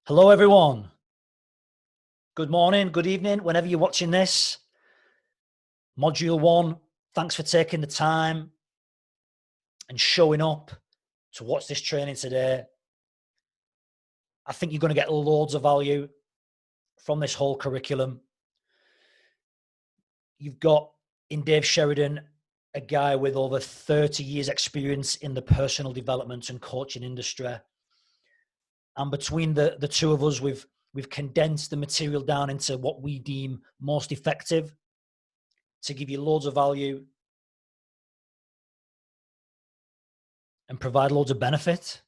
Hello, everyone. Good morning, good evening, whenever you're watching this. Module 1, thanks for taking the time and showing up to watch this training today. I think you're going to get loads of value from this whole curriculum. You've got, in Dave Sheridan, a guy with over 30 years experience in the personal development and coaching industry. And between the two of us, we've condensed the material down into what we deem most effective to give you loads of value and provide loads of benefit.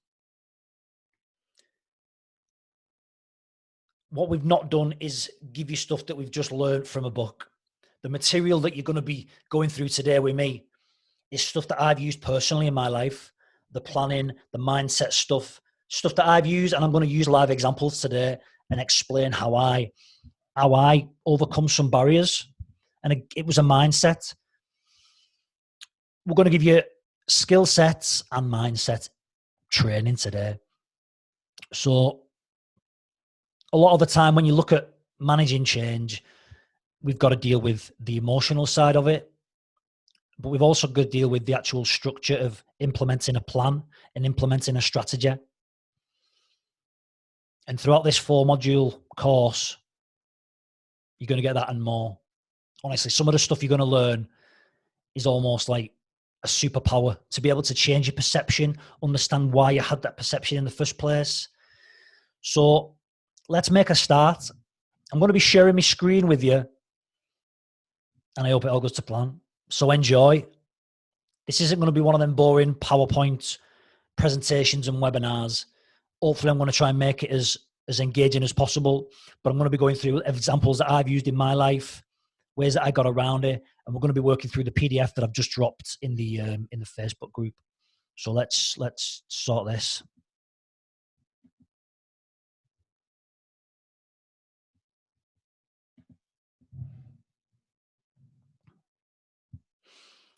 What we've not done is give you stuff that we've just learned from a book. The material that you're going to be going through today with me is stuff that I've used personally in my life, the planning, the mindset stuff that I've used, and I'm going to use live examples today and explain how I overcome some barriers. And it was a mindset. We're going to give you skill sets and mindset training today. So a lot of the time when you look at managing change, we've got to deal with the emotional side of it, but we've also got to deal with the actual structure of implementing a plan and implementing a strategy. And throughout this 4-module course, you're going to get that and more. Honestly, some of the stuff you're going to learn is almost like a superpower to be able to change your perception, understand why you had that perception in the first place. So let's make a start. I'm going to be sharing my screen with you, and I hope it all goes to plan. So enjoy. This isn't going to be one of them boring PowerPoint presentations and webinars. Hopefully I'm going to try and make it as engaging as possible, but I'm going to be going through examples that I've used in my life, ways that I got around it, and we're going to be working through the PDF that I've just dropped in the Facebook group. So let's sort this.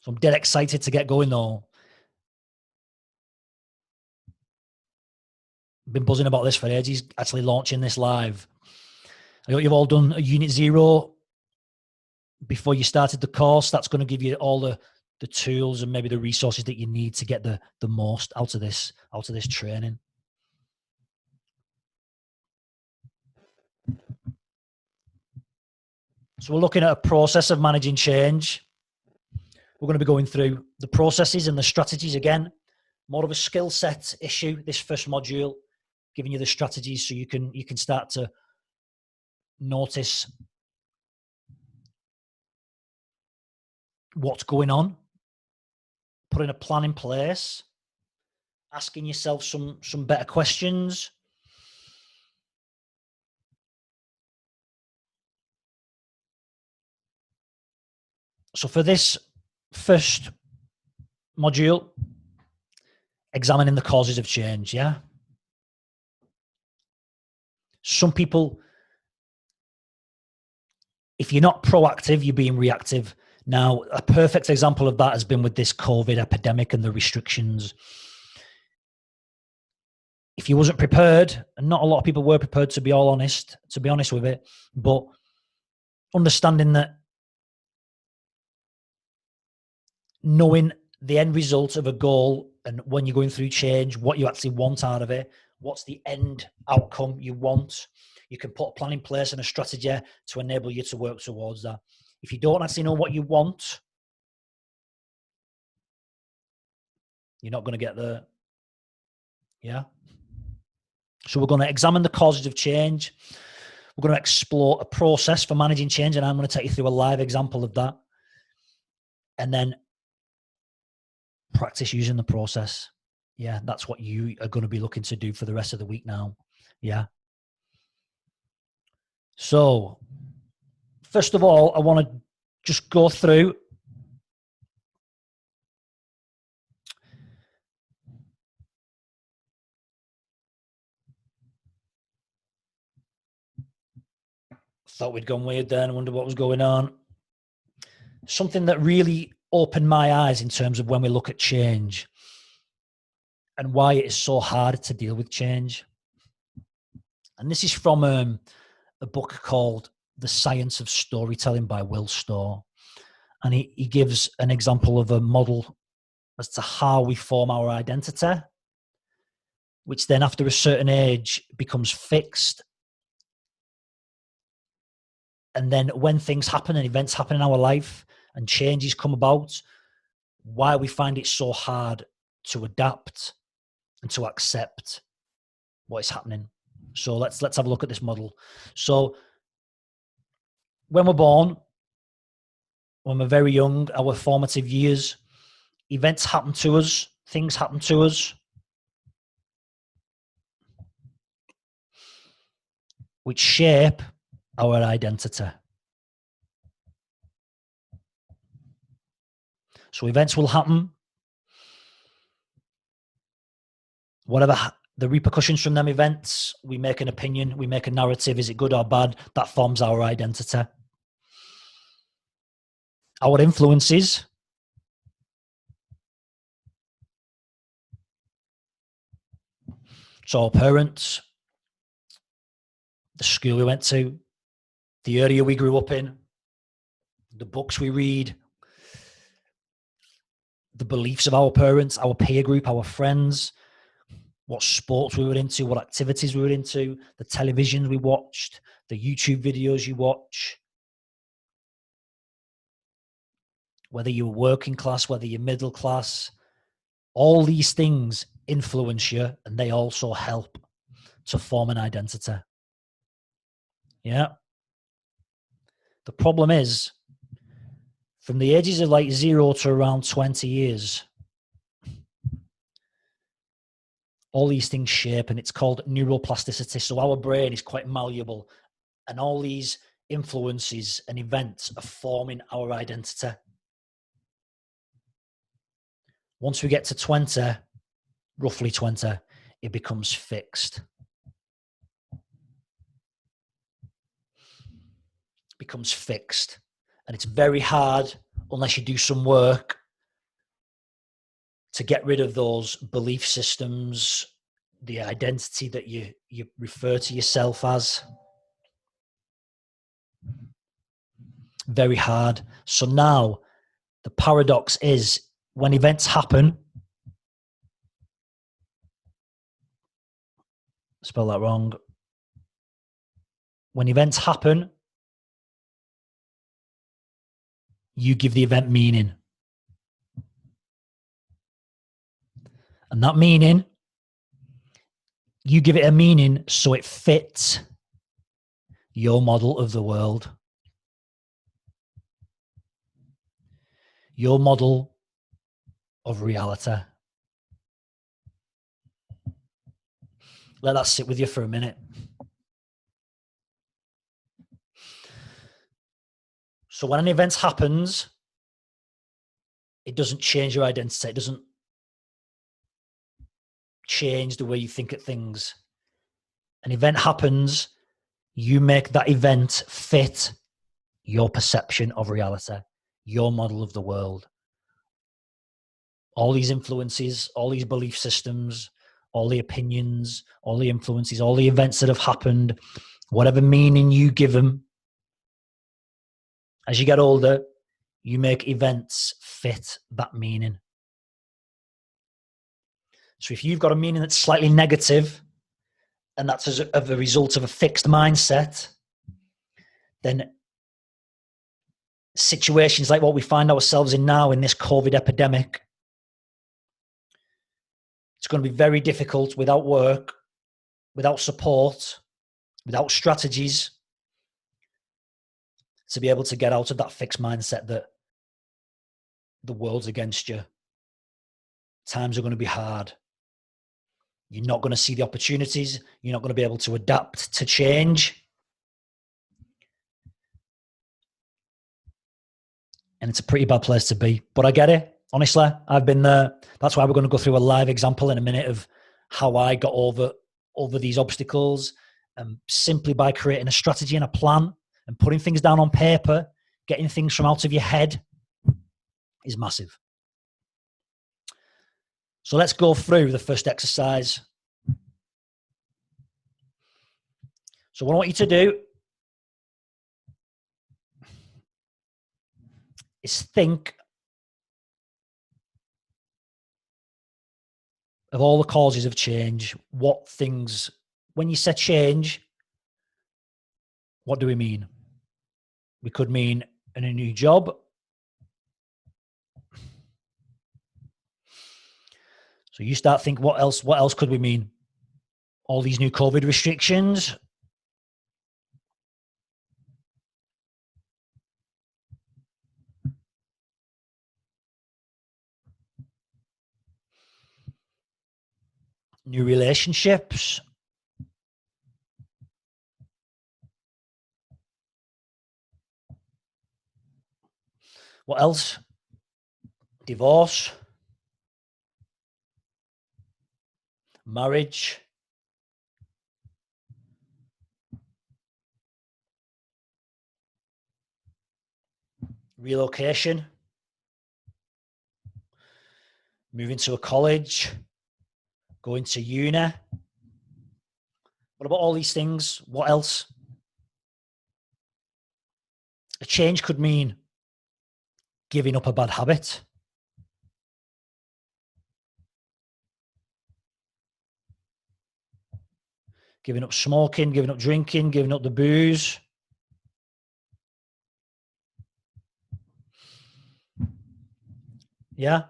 So I'm dead excited to get going though. Been buzzing about this for ages, actually launching this live. I hope you've all done a Unit 0 before you started the course. That's going to give you all the tools and maybe the resources that you need to get the most out of this training. So we're looking at a process of managing change. We're going to be going through the processes and the strategies again. More of a skill set issue, this first module, giving you the strategies so you can start to notice what's going on, putting a plan in place, asking yourself some better questions. So for this first module, examining the causes of change, yeah? Some people, if you're not proactive, you're being reactive. Now, a perfect example of that has been with this COVID epidemic and the restrictions. If you wasn't prepared, and not a lot of people were prepared, to be honest with it, but understanding that knowing the end result of a goal and when you're going through change, what you actually want out of it, what's the end outcome you want, you can put a plan in place and a strategy to enable you to work towards that. If you don't actually know what you want, you're not going to get there. Yeah. So we're going to examine the causes of change. We're going to explore a process for managing change, and I'm going to take you through a live example of that. And then practice using the process. Yeah, that's what you are going to be looking to do for the rest of the week now. Yeah. So, first of all, I want to just go through thought we'd gone weird then. I wonder what was going on. Something that really opened my eyes in terms of when we look at change and why it is so hard to deal with change. And this is from a book called The Science of Storytelling by Will Storr. And he gives an example of a model as to how we form our identity, which then after a certain age becomes fixed. And then when things happen and events happen in our life and changes come about, why we find it so hard to adapt and to accept what is happening. So let's have a look at this model. So when we're born, when we're very young, our formative years, events happen to us, things happen to us, which shape our identity. So events will happen. Whatever the repercussions from them events, we make an opinion, we make a narrative. Is it good or bad? That forms our identity. Our influences, so our parents, the school we went to, the area we grew up in, the books we read, the beliefs of our parents, our peer group, our friends, what sports we were into, what activities we were into, the television we watched, the YouTube videos you watch, whether you're working class, whether you're middle class, all these things influence you and they also help to form an identity. Yeah. The problem is, from the ages of like 0 to around 20 years, all these things shape, and it's called neuroplasticity. So our brain is quite malleable, and all these influences and events are forming our identity. Once we get to 20, roughly 20, it becomes fixed. Becomes fixed. And it's very hard, unless you do some work, to get rid of those belief systems, the identity that you refer to yourself as. Very hard. So now the paradox is, when events happen, spell that wrong. When events happen, you give the event meaning. And that meaning, you give it a meaning so it fits your model of the world. Your model of reality. Let that sit with you for a minute. So when an event happens, it doesn't change your identity. It doesn't change the way you think at things. An event happens, you make that event fit your perception of reality, your model of the world. All these influences, all these belief systems, all the opinions, all the influences, all the events that have happened, whatever meaning you give them, as you get older, you make events fit that meaning. So if you've got a meaning that's slightly negative, and that's as a result of a fixed mindset, then situations like what we find ourselves in now in this COVID epidemic, it's going to be very difficult without work, without support, without strategies, to be able to get out of that fixed mindset that the world's against you. Times are going to be hard. You're not going to see the opportunities. You're not going to be able to adapt to change. And it's a pretty bad place to be. But I get it. Honestly, I've been there. That's why we're going to go through a live example in a minute of how I got over these obstacles, simply by creating a strategy and a plan and putting things down on paper, getting things from out of your head is massive. So let's go through the first exercise. So what I want you to do is think of all the causes of change. What things, when you say change, what do we mean? We could mean in a new job. So you start think, what else could we mean? All these new COVID restrictions. New relationships. What else? Divorce. Marriage. Relocation. Moving to a college. Going to uni. What about all these things? What else? A change could mean giving up a bad habit. Giving up smoking, giving up drinking, giving up the booze. Yeah.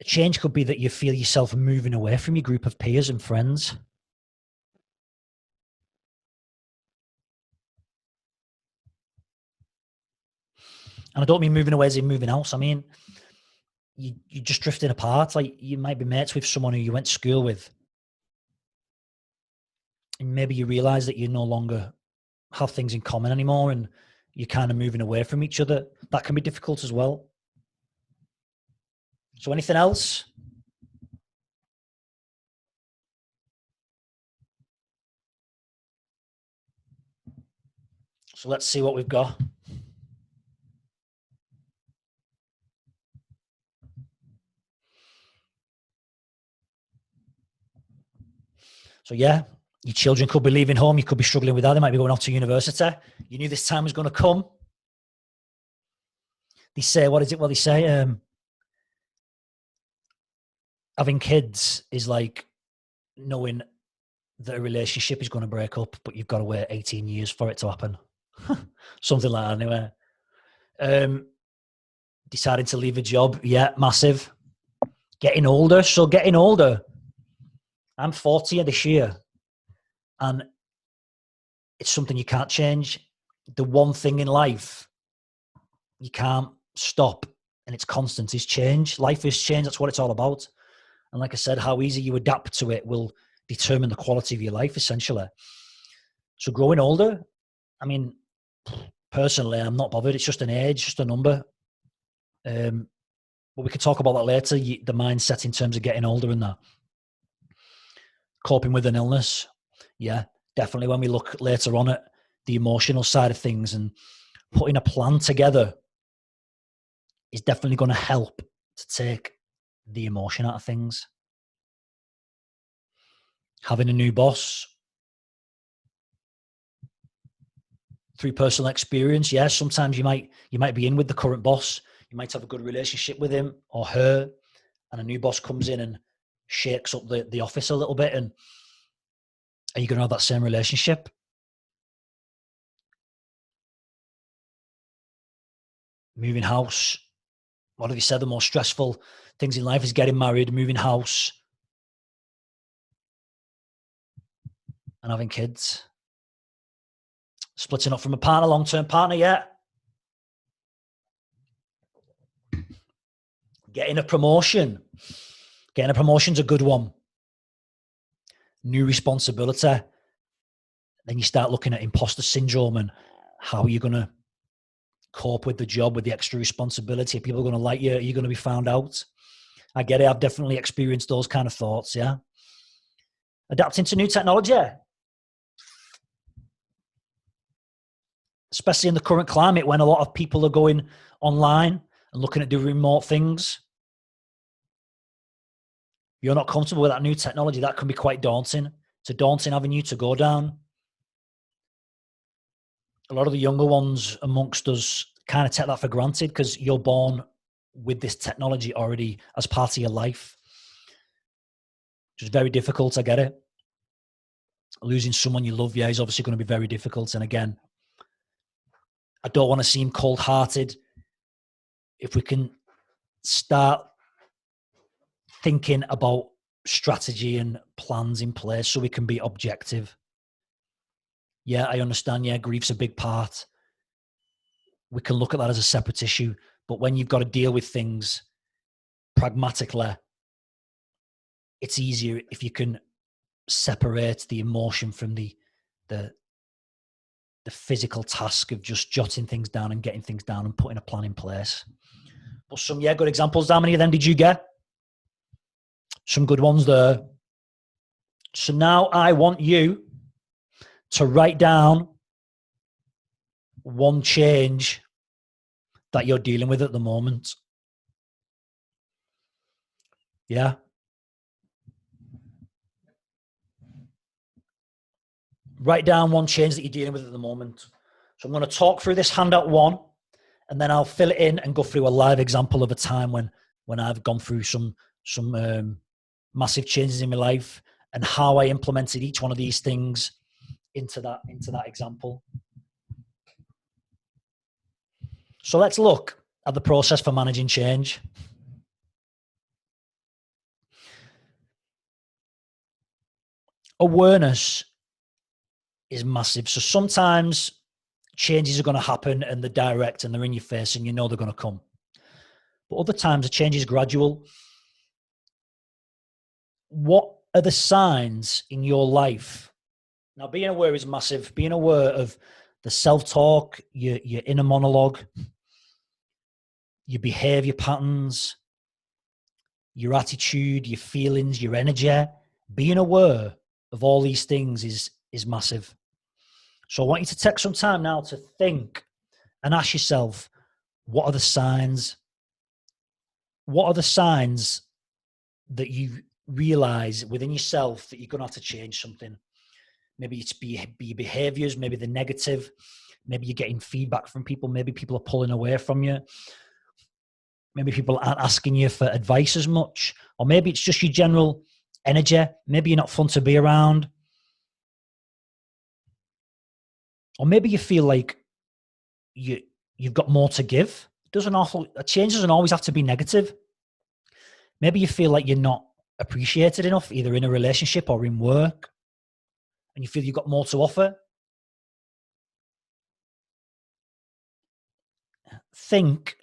A change could be that you feel yourself moving away from your group of peers and friends. And I don't mean moving away as in moving house. I mean, you're just drifting apart. Like, you might be mates with someone who you went to school with, and maybe you realize that you no longer have things in common anymore, and you're kind of moving away from each other. That can be difficult as well. So anything else? So let's see what we've got. So yeah, your children could be leaving home. You could be struggling with that. They might be going off to university. You knew this time was going to come. They say, what is it? Well, they say having kids is like knowing that a relationship is going to break up, but you've got to wait 18 years for it to happen. Something like that, anyway. Deciding to leave a job, yeah, massive. Getting older. So getting older. I'm 40 this year, and it's something you can't change. The one thing in life you can't stop, and it's constant, is change. Life is change. That's what it's all about. And like I said, how easy you adapt to it will determine the quality of your life, essentially. So growing older, I mean, personally, I'm not bothered. It's just an age, just a number. But we could talk about that later, the mindset in terms of getting older and that. Coping with an illness. Yeah, definitely when we look later on at the emotional side of things, and putting a plan together is definitely going to help to take the emotion out of things. Having a new boss through personal experience. Yeah, sometimes you might be in with the current boss. You might have a good relationship with him or her, and a new boss comes in and shakes up the office a little bit. And are you going to have that same relationship? Moving house. What have you said? The most stressful things in life is getting married, moving house, and having kids. Splitting up from a partner, long-term partner, yeah. Getting a promotion. Getting a promotion's a good one. New responsibility. Then you start looking at imposter syndrome and how are you going to cope with the job, with the extra responsibility. Are people going to like you? Are you going to be found out? I get it. I've definitely experienced those kind of thoughts, yeah. Adapting to new technology. Especially in the current climate when a lot of people are going online and looking at doing remote things. You're not comfortable with that new technology. That can be quite daunting. It's a daunting avenue to go down. A lot of the younger ones amongst us kind of take that for granted because you're born with this technology already as part of your life. Which is very difficult. I get it. Losing someone you love, is obviously going to be very difficult. And again, I don't want to seem cold-hearted. If we can start thinking about strategy and plans in place so we can be objective. Yeah, I understand. Yeah, grief's a big part. We can look at that as a separate issue. But when you've got to deal with things pragmatically, it's easier if you can separate the emotion from the physical task of just jotting things down and getting things down and putting a plan in place. But some, good examples. How many of them did you get? Some good ones there. So now I want you to write down one change that you're dealing with at the moment. Yeah. Write down one change that you're dealing with at the moment. So I'm going to talk through this handout one, and then I'll fill it in and go through a live example of a time when I've gone through some massive changes in my life and how I implemented each one of these things into that example. So let's look at the process for managing change. Awareness is massive. So sometimes changes are going to happen and they're direct and they're in your face and you know they're going to come. But other times the change is gradual. What are the signs in your life? Now, being aware is massive. Being aware of the self-talk, your inner monologue, your behavior patterns, your attitude, your feelings, your energy. Being aware of all these things is massive. So I want you to take some time now to think and ask yourself, what are the signs? What are the signs that you realize within yourself that you're going to have to change something? Maybe it's your behaviors, maybe the negative, maybe you're getting feedback from people, maybe people are pulling away from you. Maybe people aren't asking you for advice as much, or maybe it's just your general energy. Maybe you're not fun to be around. Or maybe you feel like you've got more to give. A change doesn't always have to be negative. Maybe you feel like you're not appreciated enough, either in a relationship or in work, and you feel you've got more to offer. Think,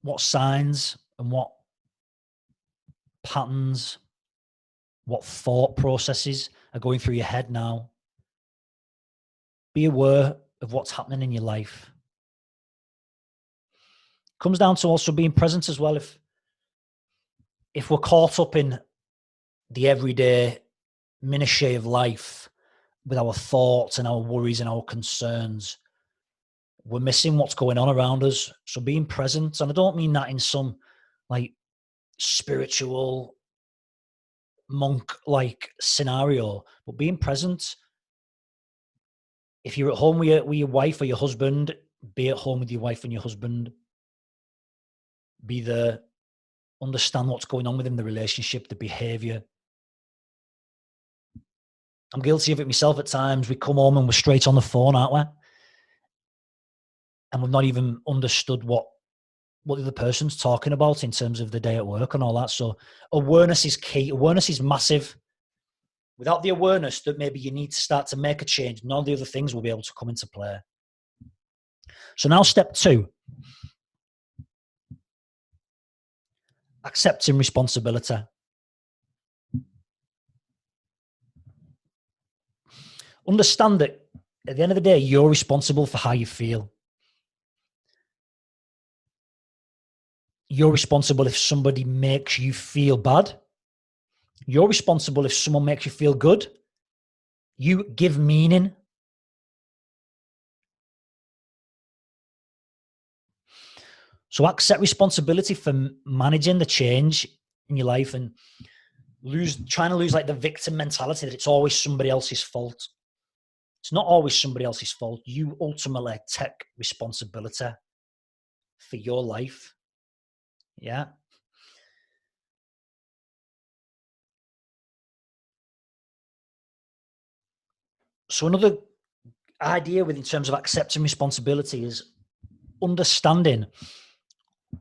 what signs and what patterns, what thought processes are going through your head now. Be aware of what's happening in your life. Comes down to also being present as well. If we're caught up in the everyday minutiae of life with our thoughts and our worries and our concerns, we're missing what's going on around us. So being present, and I don't mean that in some like spiritual monk-like scenario, but being present. If you're at home with your wife or your husband, be at home with your wife and your husband. Be there. Understand what's going on within the relationship, the behavior. I'm guilty of it myself at times. We come home and we're straight on the phone, aren't we? And we've not even understood what the other person's talking about in terms of the day at work and all that. So awareness is key. Awareness is massive. Without the awareness that maybe you need to start to make a change, none of the other things will be able to come into play. So now step 2. Accepting responsibility. Understand that at the end of the day, you're responsible for how you feel. You're responsible if somebody makes you feel bad. You're responsible if someone makes you feel good. You give meaning. So accept responsibility for managing the change in your life and trying to lose like the victim mentality that it's always somebody else's fault. It's not always somebody else's fault. You ultimately take responsibility for your life. Yeah. So another idea in terms of accepting responsibility is understanding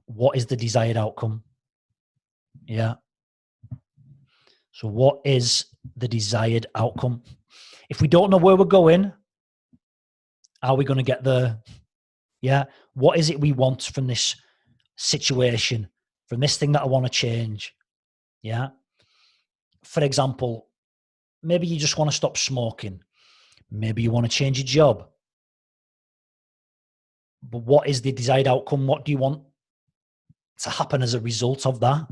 what is the desired outcome. Yeah. So what is the desired outcome? If we don't know where we're going, are we going to get there? Yeah. What is it we want from this situation, from this thing that I want to change? Yeah. For example, maybe you just want to stop smoking. Maybe you want to change your job. But what is the desired outcome? What do you want to happen as a result of that?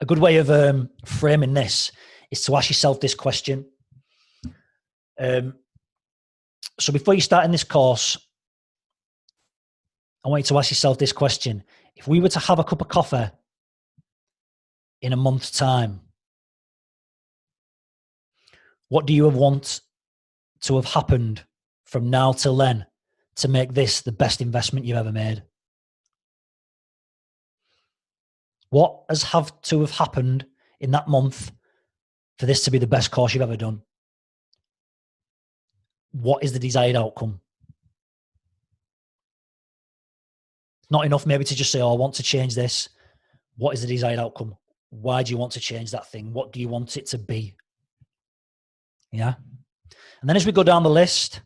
A good way of framing this is to ask yourself this question. So before you start in this course, I want you to ask yourself this question. If we were to have a cup of coffee in a month's time, what do you want to have happened from now till then to make this the best investment you've ever made? What has have to have happened in that month for this to be the best course you've ever done? What is the desired outcome? Not enough maybe to just say, oh, I want to change this. What is the desired outcome? Why do you want to change that thing? What do you want it to be? Yeah. And then as we go down the list,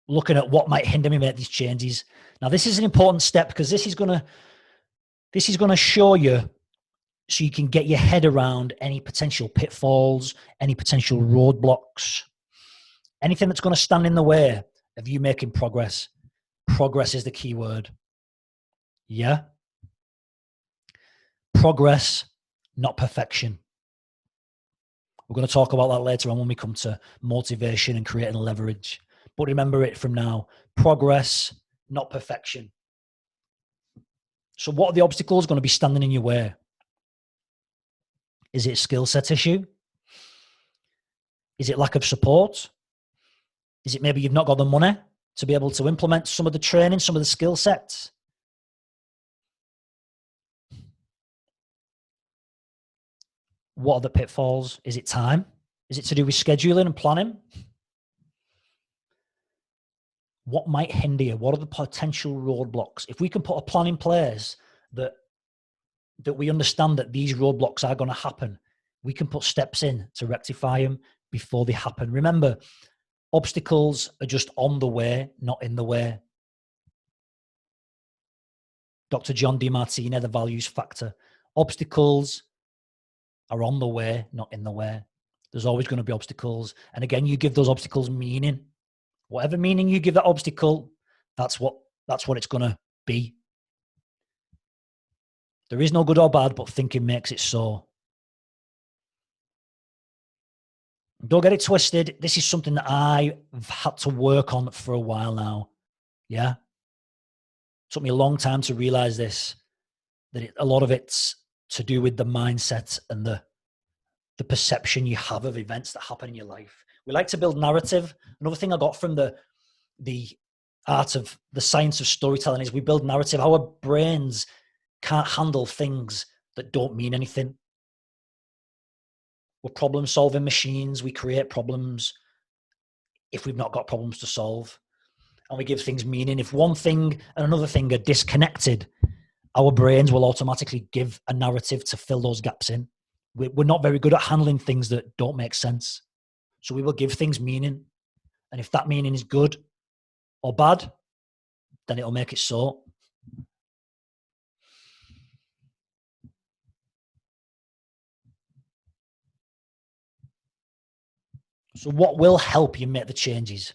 looking at what might hinder me make these changes. Now, this is an important step because this is going to show you so you can get your head around any potential pitfalls, any potential roadblocks, anything that's going to stand in the way of you making progress. Progress is the key word. Yeah. Progress, not perfection. We're going to talk about that later on when we come to motivation and creating leverage. But remember it from now. Progress, not perfection. So what are the obstacles going to be standing in your way? Is it a skill set issue? Is it lack of support? Is it maybe you've not got the money to be able to implement some of the training, some of the skill sets? What are the pitfalls? Is it time? Is it to do with scheduling and planning? What might hinder you? What are the potential roadblocks? If we can put a plan in place that we understand that these roadblocks are going to happen, we can put steps in to rectify them before they happen. Remember, obstacles are just on the way, not in the way. Dr. John DeMartini, the values factor. Obstacles are on the way, not in the way. There's always going to be obstacles. And again, you give those obstacles meaning. Whatever meaning you give that obstacle, that's what it's going to be. There is no good or bad, but thinking makes it so. Don't get it twisted. This is something that I've had to work on for a while now. Yeah. It took me a long time to realize this, that a lot of it's to do with the mindset and the perception you have of events that happen in your life. We like to build narrative. Another thing I got from the art of the science of storytelling is we build narrative. Our brains can't handle things that don't mean anything. We're problem solving machines. We create problems if we've not got problems to solve. And we give things meaning. If one thing and another thing are disconnected, our brains will automatically give a narrative to fill those gaps in. We're not very good at handling things that don't make sense. So we will give things meaning. And if that meaning is good or bad, then it'll make it so. So what will help you make the changes?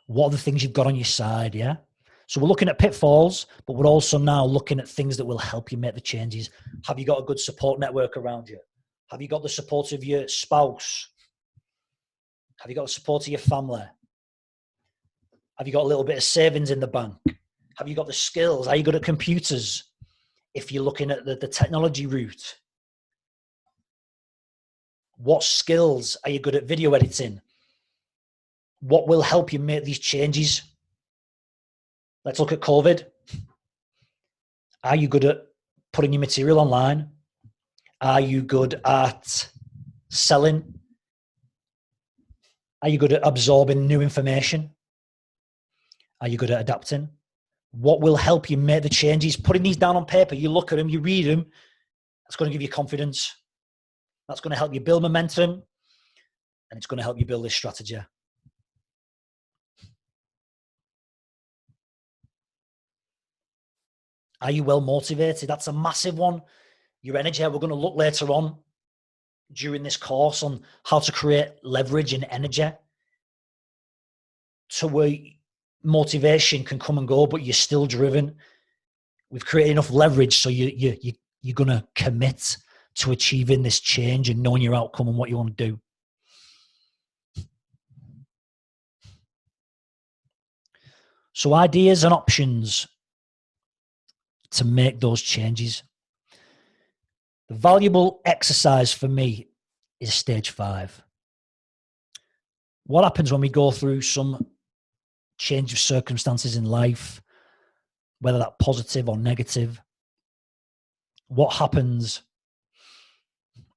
What are the things you've got on your side? Yeah. So we're looking at pitfalls, but we're also now looking at things that will help you make the changes. Have you got a good support network around you? Have you got the support of your spouse? Have you got the support of your family? Have you got a little bit of savings in the bank? Have you got the skills? Are you good at computers? If you're looking at the technology route, what skills are you good at video editing? What will help you make these changes? Let's look at COVID. Are you good at putting your material online? Are you good at selling? Are you good at absorbing new information? Are you good at adapting? What will help you make the changes? Putting these down on paper, you look at them, you read them, that's going to give you confidence. That's going to help you build momentum, and it's going to help you build this strategy. Are you well motivated? That's a massive one. Your energy. We're going to look later on during this course on how to create leverage and energy to where motivation can come and go, but you're still driven. We've created enough leverage so you're going to commit to achieving this change and knowing your outcome and what you want to do. So ideas and options to make those changes. The valuable exercise for me is stage 5. What happens when we go through some change of circumstances in life, whether that's positive or negative? What happens?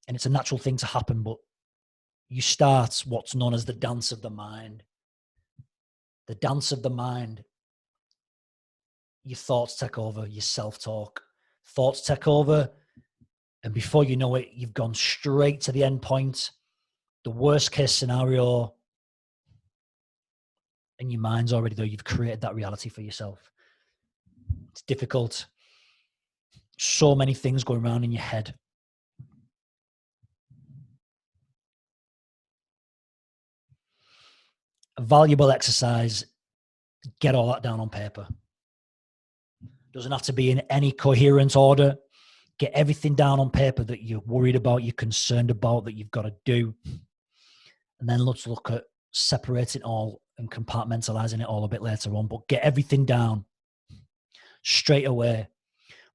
And it's a natural thing to happen, but you start what's known as the dance of the mind. The dance of the mind. Your thoughts take over, your self-talk. Thoughts take over, and before you know it, you've gone straight to the end point, the worst case scenario, and your mind's already there. You've created that reality for yourself. It's difficult. So many things going around in your head. A valuable exercise, get all that down on paper. Doesn't have to be in any coherent order. Get everything down on paper that you're worried about, you're concerned about, that you've got to do. And then let's look at separating all and compartmentalizing it all a bit later on. But get everything down straight away.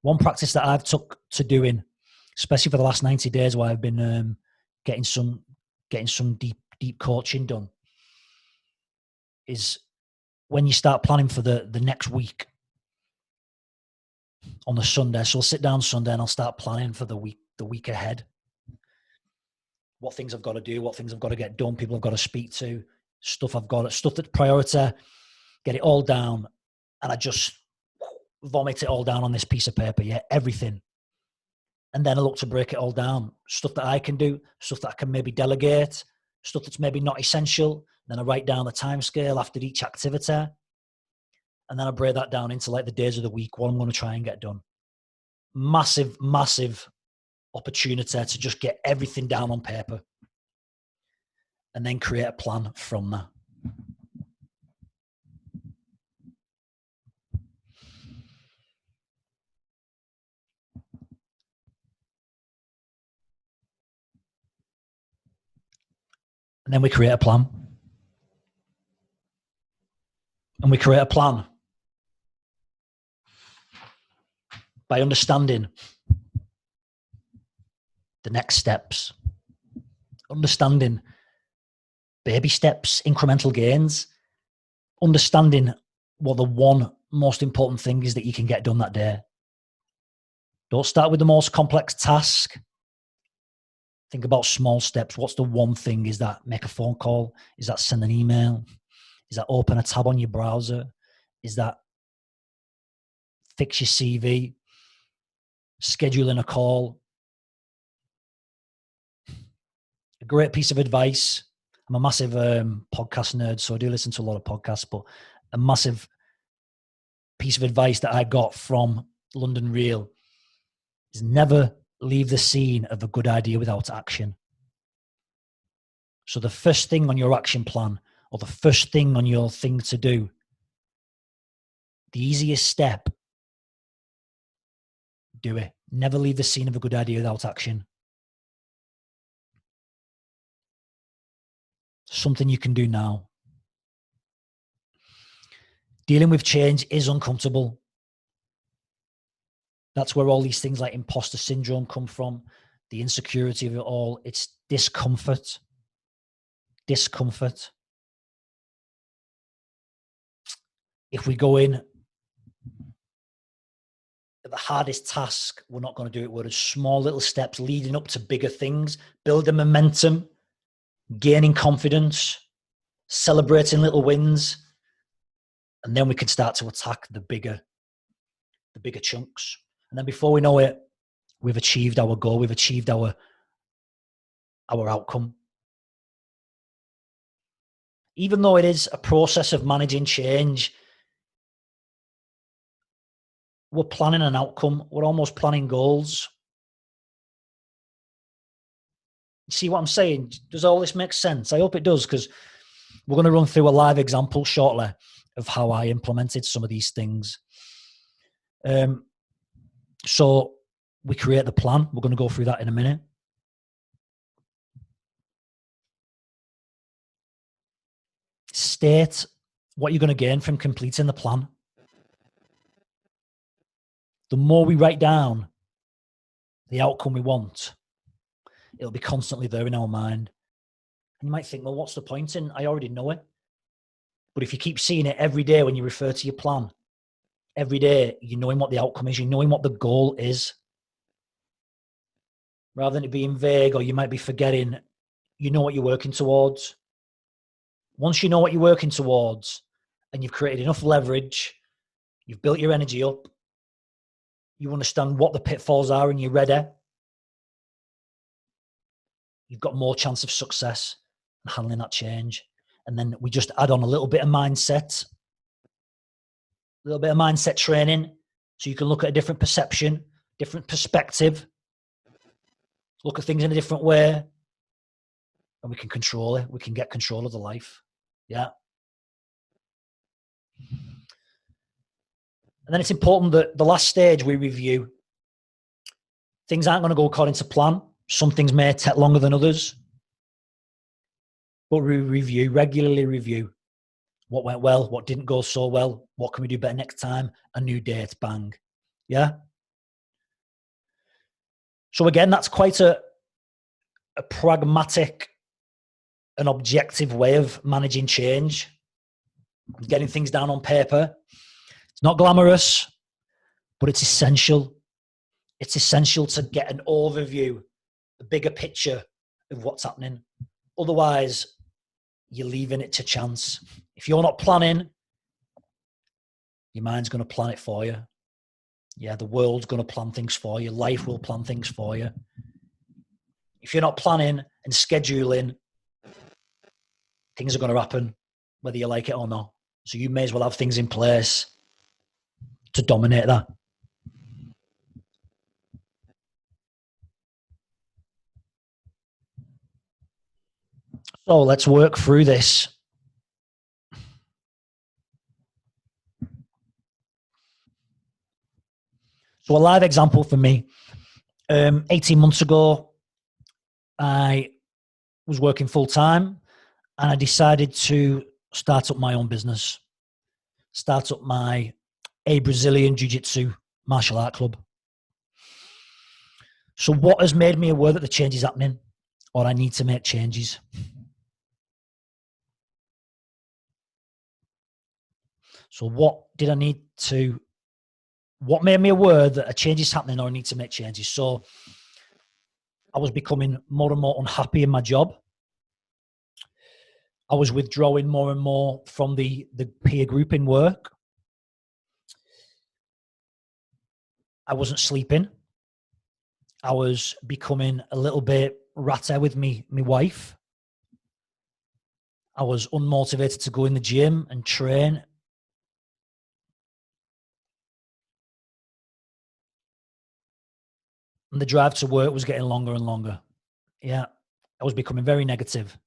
One practice that I've took to doing, especially for the last 90 days where I've been getting some deep coaching done, is when you start planning for the next week on the Sunday. So I'll sit down Sunday and I'll start planning for the week ahead. What things I've got to do, what things I've got to get done, people I've got to speak to, stuff that's priority, get it all down. And I just vomit it all down on this piece of paper, everything. And then I look to break it all down. Stuff that I can do, stuff that I can maybe delegate, stuff that's maybe not essential. Then I write down the time scale after each activity. And then I break that down into like the days of the week, what I'm going to try and get done. Massive, massive opportunity to just get everything down on paper and then create a plan from that. And then we create a plan. And we create a plan by understanding the next steps, understanding baby steps, incremental gains, understanding what the one most important thing is that you can get done that day. Don't start with the most complex task. Think about small steps. What's the one thing? Is that make a phone call? Is that send an email? Is that open a tab on your browser? Is that fix your CV? Scheduling a call? A great piece of advice. I'm a massive podcast nerd, so I do listen to a lot of podcasts, but a massive piece of advice that I got from London Real is never leave the scene of a good idea without action. So the first thing on your action plan, or the first thing on your thing to do, the easiest step, do it. Never leave the scene of a good idea without action. something you can do now. Dealing with change is uncomfortable. That's where all these things like imposter syndrome come from, the insecurity of it all. It's discomfort. Discomfort. If we go in at the hardest task, we're not going to do it. We're at small little steps leading up to bigger things, building momentum, gaining confidence, celebrating little wins. And then we can start to attack the bigger chunks. And then before we know it, we've achieved our goal. We've achieved our outcome. Even though it is a process of managing change, we're planning an outcome. We're almost planning goals. You see what I'm saying? Does all this make sense? I hope it does, because we're going to run through a live example shortly of how I implemented some of these things. So we create the plan. We're going to go through that in a minute. State what you're going to gain from completing the plan. The more we write down the outcome we want, it'll be constantly there in our mind. And you might think, well, what's the point in? I already know it. But if you keep seeing it every day when you refer to your plan, every day you're knowing what the outcome is, you're knowing what the goal is. Rather than it being vague, or you might be forgetting, you know what you're working towards. Once you know what you're working towards and you've created enough leverage, you've built your energy up, you understand what the pitfalls are and you're ready, you've got more chance of success and handling that change. And then we just add on a little bit of mindset, training, so you can look at a different perception, different perspective, look at things in a different way, and we can control it. We can get control of the life. Yeah. And then it's important that the last stage we review. Things aren't going to go according to plan. Some things may take longer than others. But we regularly review what went well, what didn't go so well, what can we do better next time, a new date, bang. Yeah? So again, that's quite a pragmatic and objective way of managing change, getting things down on paper. It's not glamorous, but it's essential. It's essential to get an overview, the bigger picture of what's happening. Otherwise, you're leaving it to chance. If you're not planning, your mind's going to plan it for you. Yeah, the world's going to plan things for you. Life will plan things for you. If you're not planning and scheduling, things are going to happen, whether you like it or not. So you may as well have things in place to dominate that. So let's work through this. So a live example for me, 18 months ago, I was working full time and I decided to start up my own business, start up a Brazilian Jiu-Jitsu martial art club. So what has made me aware that the change is happening, or I need to make changes? So what made me aware that a change is happening or I need to make changes? So I was becoming more and more unhappy in my job. I was withdrawing more and more from the peer group in work. I wasn't sleeping. I was becoming a little bit ratty with my wife. I was unmotivated to go in the gym and train. And the drive to work was getting longer and longer. Yeah, I was becoming very negative.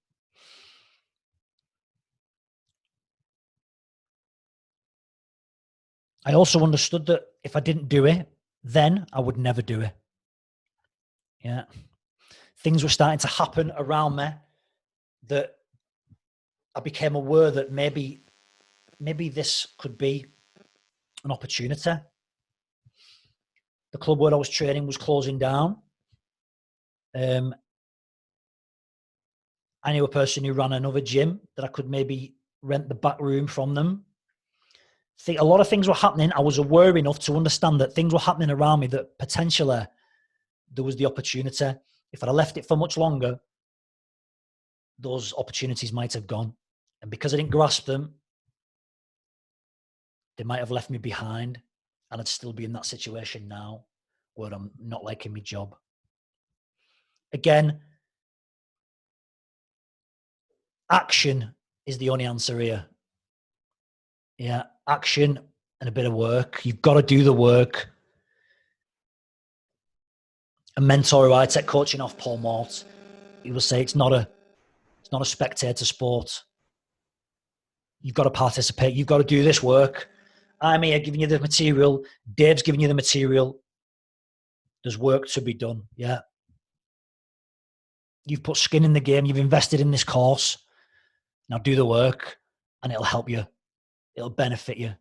I also understood that if I didn't do it, then I would never do it. Yeah. Things were starting to happen around me that I became aware that maybe this could be an opportunity. The club where I was training was closing down. I knew a person who ran another gym that I could maybe rent the back room from them. A lot of things were happening. I was aware enough to understand that things were happening around me that potentially there was the opportunity. If I'd have left it for much longer, those opportunities might have gone. And because I didn't grasp them, they might have left me behind, and I'd still be in that situation now where I'm not liking my job. Again, action is the only answer here. Yeah, action and a bit of work. You've got to do the work. A mentor who I take coaching off, Paul Mort, he will say it's not a spectator sport. You've got to participate. You've got to do this work. I'm here giving you the material. Dave's giving you the material. There's work to be done. Yeah. You've put skin in the game. You've invested in this course. Now do the work and it'll help you. It'll benefit you.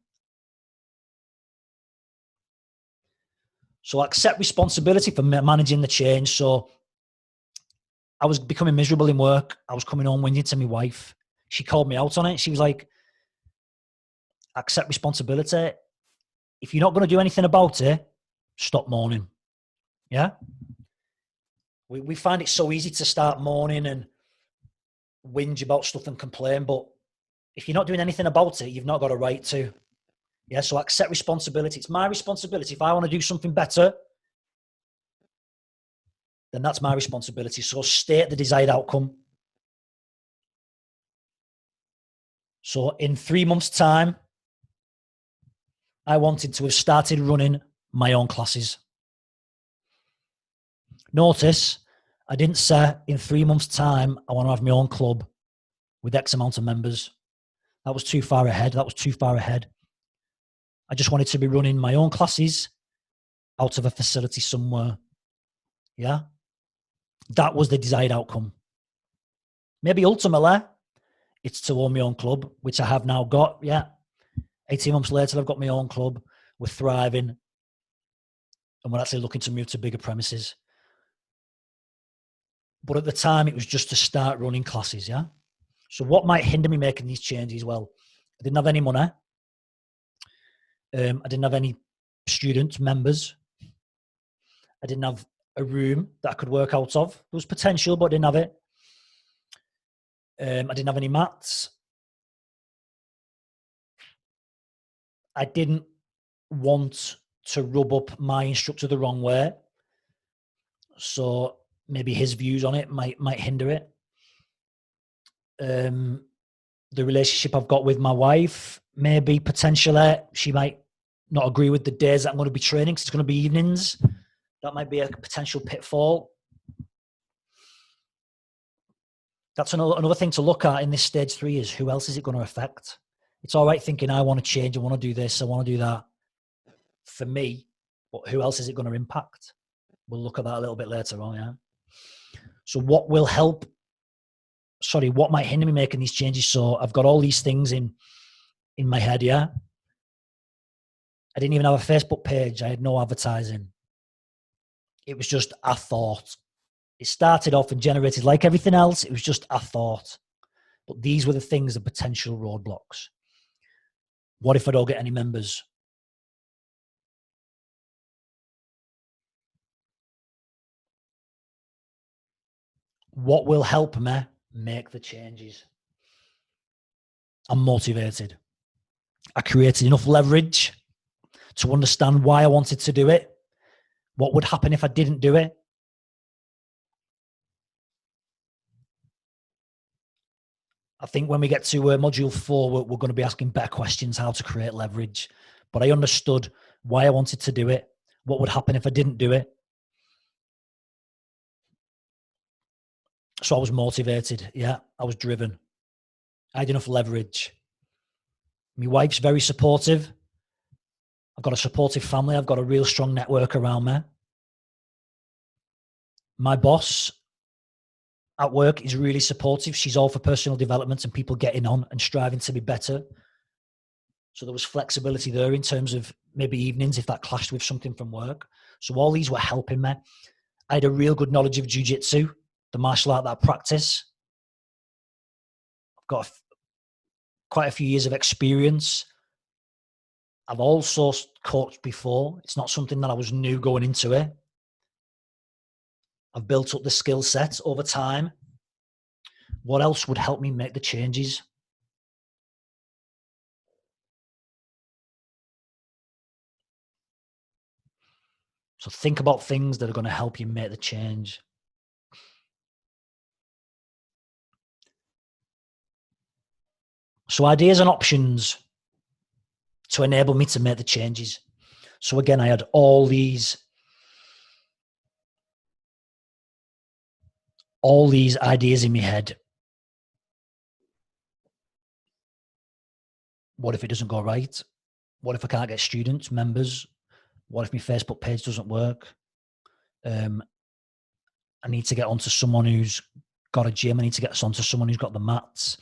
So accept responsibility for managing the change. So I was becoming miserable in work. I was coming home whinging to my wife. She called me out on it. She was like, accept responsibility. If you're not going to do anything about it, stop moaning. Yeah? We find it so easy to start moaning and whinge about stuff and complain, but if you're not doing anything about it, you've not got a right to. Yeah, so accept responsibility. It's my responsibility. If I want to do something better, then that's my responsibility. So state the desired outcome. So in 3 months' time, I wanted to have started running my own classes. Notice, I didn't say in 3 months' time, I want to have my own club with X amount of members. That was too far ahead. I just wanted to be running my own classes out of a facility somewhere. Yeah. That was the desired outcome. Maybe ultimately, it's to own my own club, which I have now got. Yeah. 18 months later, I've got my own club. We're thriving. And we're actually looking to move to bigger premises. But at the time, it was just to start running classes. Yeah. So what might hinder me making these changes? Well, I didn't have any money. I didn't have any student members. I didn't have a room that I could work out of. There was potential, but I didn't have it. I didn't have any mats. I didn't want to rub up my instructor the wrong way. So maybe his views on it might hinder it. The relationship I've got with my wife, maybe potentially she might not agree with the days that I'm going to be training because it's going to be evenings. That might be a potential pitfall. That's another thing to look at in this stage 3 is who else is it going to affect? It's all right thinking I want to change, I want to do this, I want to do that for me, but who else is it going to impact? We'll look at that a little bit later on, yeah? So what might hinder me making these changes? So I've got all these things in my head, yeah? I didn't even have a Facebook page. I had no advertising. It was just a thought. It started off and generated like everything else. It was just a thought. But these were the things, the potential roadblocks. What if I don't get any members? What will help me make the changes? I'm motivated. I created enough leverage to understand why I wanted to do it. What would happen if I didn't do it? I think when we get to module 4, we're going to be asking better questions, how to create leverage. But I understood why I wanted to do it. What would happen if I didn't do it? So I was motivated. Yeah, I was driven. I had enough leverage. My wife's very supportive. I've got a supportive family. I've got a real strong network around me. My boss at work is really supportive. She's all for personal development and people getting on and striving to be better. So there was flexibility there in terms of maybe evenings if that clashed with something from work. So all these were helping me. I had a real good knowledge of jiu-jitsu, the martial art that I practice. I've got quite a few years of experience. I've also coached before. It's not something that I was new going into it. I've built up the skill set over time. What else would help me make the changes? So think about things that are going to help you make the change. So ideas and options to enable me to make the changes. So again, I had all these ideas in my head. What if it doesn't go right? What if I can't get students, members? What if my Facebook page doesn't work? I need to get onto someone who's got a gym. I need to get onto someone who's got the mats.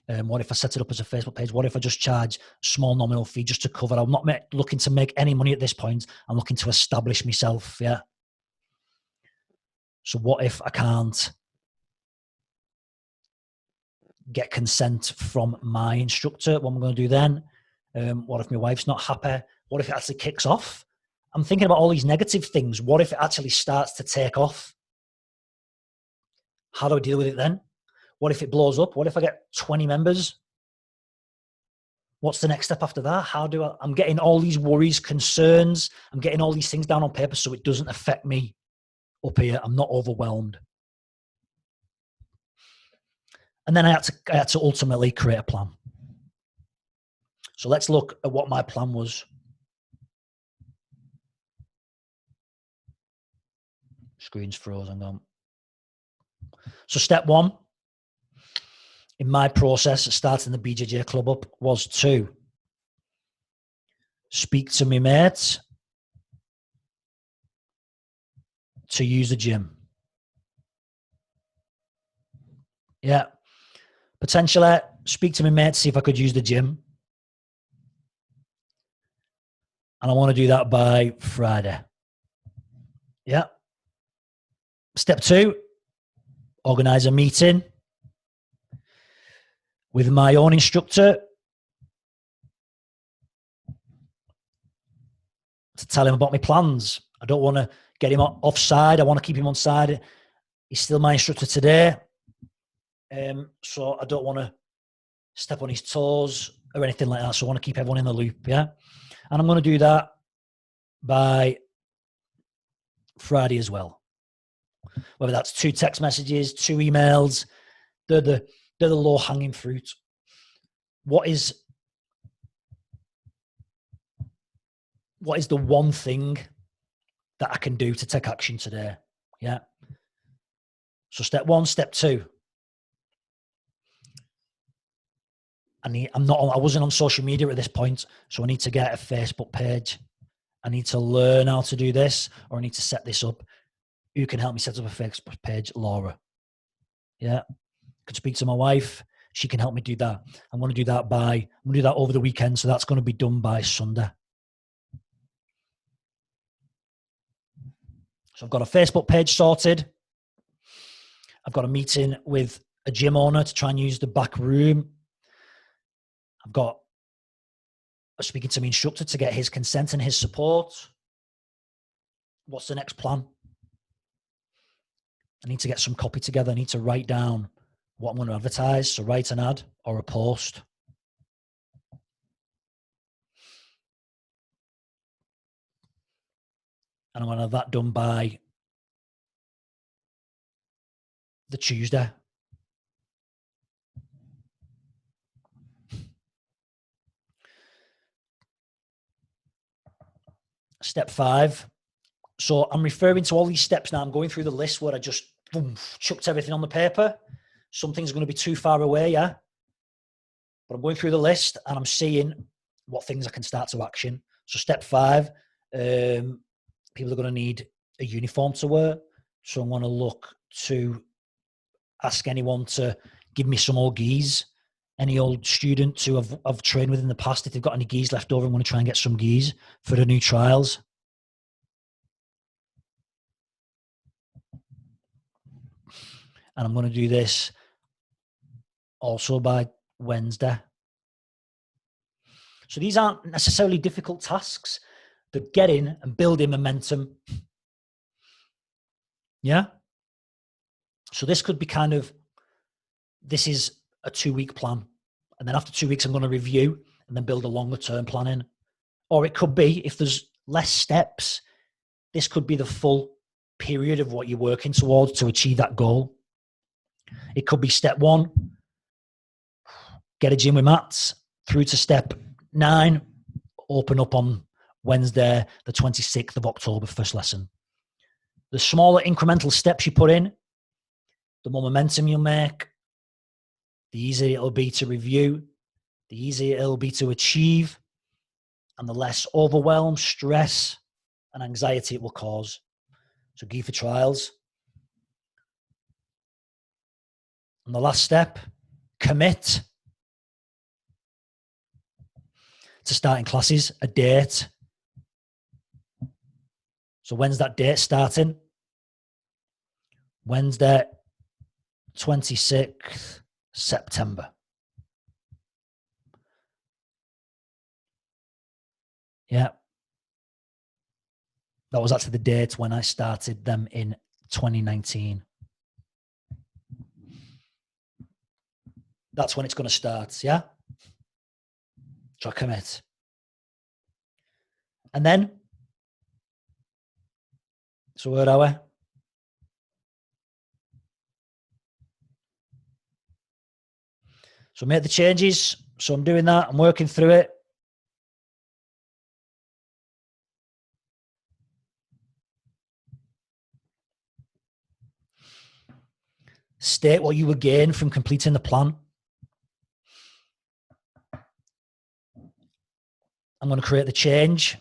What if I set it up as a Facebook page? What if I just charge a small nominal fee just to cover? I'm not looking to make any money at this point. I'm looking to establish myself. Yeah. So what if I can't get consent from my instructor? What am I going to do then? What if my wife's not happy? What if it actually kicks off? I'm thinking about all these negative things. What if it actually starts to take off? How do I deal with it then? What if it blows up? What if I get 20 members? What's the next step after that? I'm getting all these worries, concerns. I'm getting all these things down on paper so it doesn't affect me up here. I'm not overwhelmed. And then I had to ultimately create a plan. So let's look at what my plan was. Screen's froze. Hang on. So step one in my process of starting the BJJ club up was to speak to my mates to use the gym. Yeah. Potentially speak to my mates, see if I could use the gym. And I want to do that by Friday. Yeah. Step two, organize a meeting with my own instructor to tell him about my plans. I don't want to get him offside. I want to keep him on side. He's still my instructor today. So I don't want to step on his toes or anything like that. So I want to keep everyone in the loop. Yeah. And I'm going to do that by Friday as well. Whether that's 2 text messages, 2 emails, they're the low hanging fruit. What is the one thing that I can do to take action today? Yeah. So step 1, step 2. I wasn't on social media at this point, so I need to get a Facebook page. I need to learn how to do this, or I need to set this up. Who can help me set up a Facebook page? Laura. Yeah. I could speak to my wife. She can help me do that. I'm going to do that over the weekend. So that's going to be done by Sunday. So I've got a Facebook page sorted. I've got a meeting with a gym owner to try and use the back room. I've got speaking to my instructor to get his consent and his support. What's the next plan? I need to get some copy together. I need to write down what I'm going to advertise. So write an ad or a post. And I'm going to have that done by the Tuesday. Step 5. So I'm referring to all these steps now. I'm going through the list where I just chucked everything on the paper. Some things are going to be too far away, yeah. But I'm going through the list and I'm seeing what things I can start to action. So step 5, people are going to need a uniform to wear. So I'm going to look to ask anyone to give me some old geese. Any old students who I've trained with in the past, if they've got any geese left over, I'm going to try and get some geese for the new trials. And I'm going to do this also by Wednesday. So these aren't necessarily difficult tasks. They're getting and building momentum. Yeah. So this could be this is a 2-week plan. And then after 2 weeks, I'm going to review and then build a longer term plan in. Or it could be, if there's less steps, this could be the full period of what you're working towards to achieve that goal. It could be step 1, get a gym with mats, through to step 9, open up on Wednesday, the 26th of October, first lesson. The smaller incremental steps you put in, the more momentum you'll make, the easier it'll be to review, the easier it'll be to achieve, and the less overwhelm, stress, and anxiety it will cause. So gear for trials. And the last step, commit to starting classes, a date. So when's that date starting? Wednesday, 26th September. Yeah. That was actually the date when I started them in 2019. That's when it's going to start, yeah? So I commit. And then, so where are we? So make the changes. So I'm doing that. I'm working through it. State what you will gain from completing the plan. I'm going to create the change.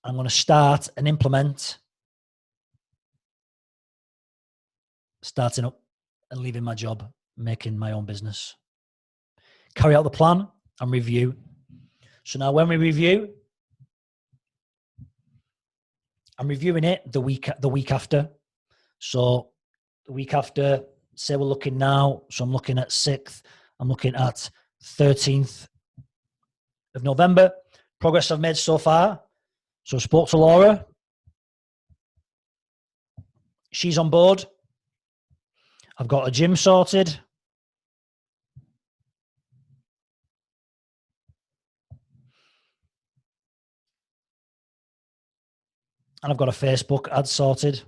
I'm going to start and implement, starting up and leaving my job, making my own business. Carry out the plan and review. So now when we review, I'm reviewing it the week after. So the week after, say we're looking now, so I'm looking at 6th, I'm looking at 13th of November. Progress I've made so far. So I spoke to Laura. She's on board. I've got a gym sorted. And I've got a Facebook ad sorted.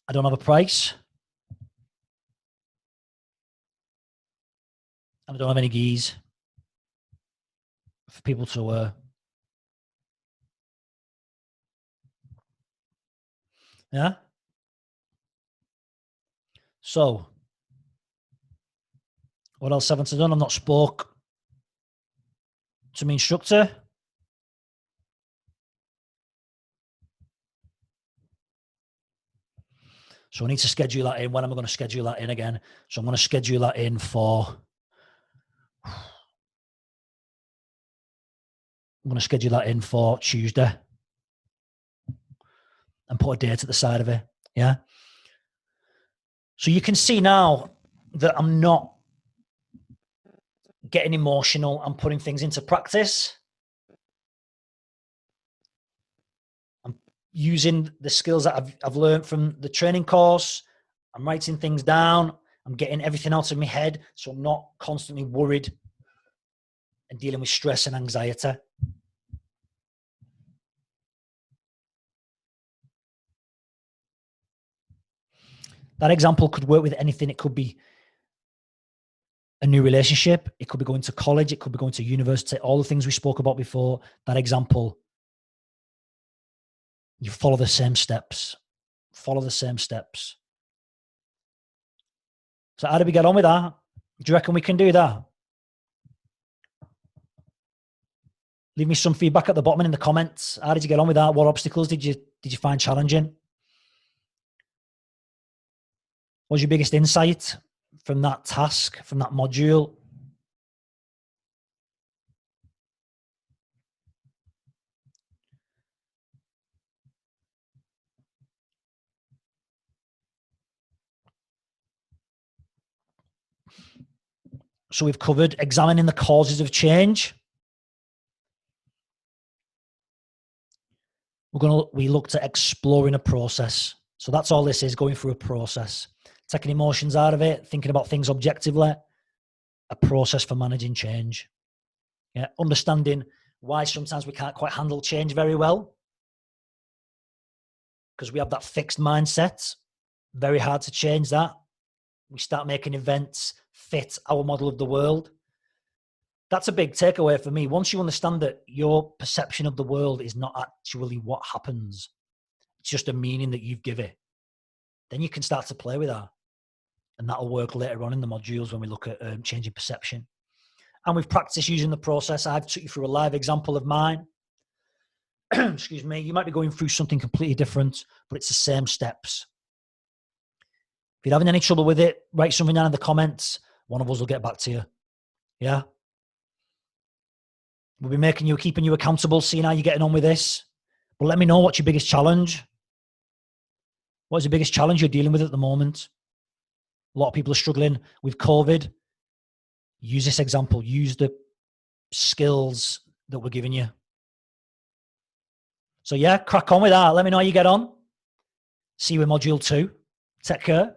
I don't have a price. And I don't have any geese for people to wear. Yeah? So, what else haven't I done? I've not spoke to my instructor. So I need to schedule that in. When am I going to schedule that in again? So I'm going to schedule that in for... I'm going to schedule that in for Tuesday and put a date at the side of it. Yeah. So you can see now that I'm not getting emotional. I'm putting things into practice. I'm using the skills that I've learned from the training course. I'm writing things down. I'm getting everything out of my head. So I'm not constantly worried and dealing with stress and anxiety. That example could work with anything. It could be a new relationship. It could be going to college. It could be going to university. All the things we spoke about before. That example, you follow the same steps. Follow the same steps. So how do we get on with that? Do you reckon we can do that? Leave me some feedback at the bottom and in the comments. How did you get on with that? What obstacles did you find challenging? What was your biggest insight from that task, from that module? So we've covered examining the causes of change. We looked at exploring a process. So that's all this is, going through a process. Taking emotions out of it, thinking about things objectively, a process for managing change. Yeah, understanding why sometimes we can't quite handle change very well. Because we have that fixed mindset. Very hard to change that. We start making events fit our model of the world. That's a big takeaway for me. Once you understand that your perception of the world is not actually what happens, it's just a meaning that you've given it, then you can start to play with that. And that'll work later on in the modules when we look at changing perception. And we've practiced using the process. I've took you through a live example of mine. Excuse me. You might be going through something completely different, but it's the same steps. If you're having any trouble with it, write something down in the comments. One of us will get back to you. Yeah? We'll be keeping you accountable, seeing how you're getting on with this. But let me know what's your biggest challenge. What is the biggest challenge you're dealing with at the moment? A lot of people are struggling with COVID. Use this example. Use the skills that we're giving you. So yeah, crack on with that. Let me know how you get on. See you in module 2. Take care.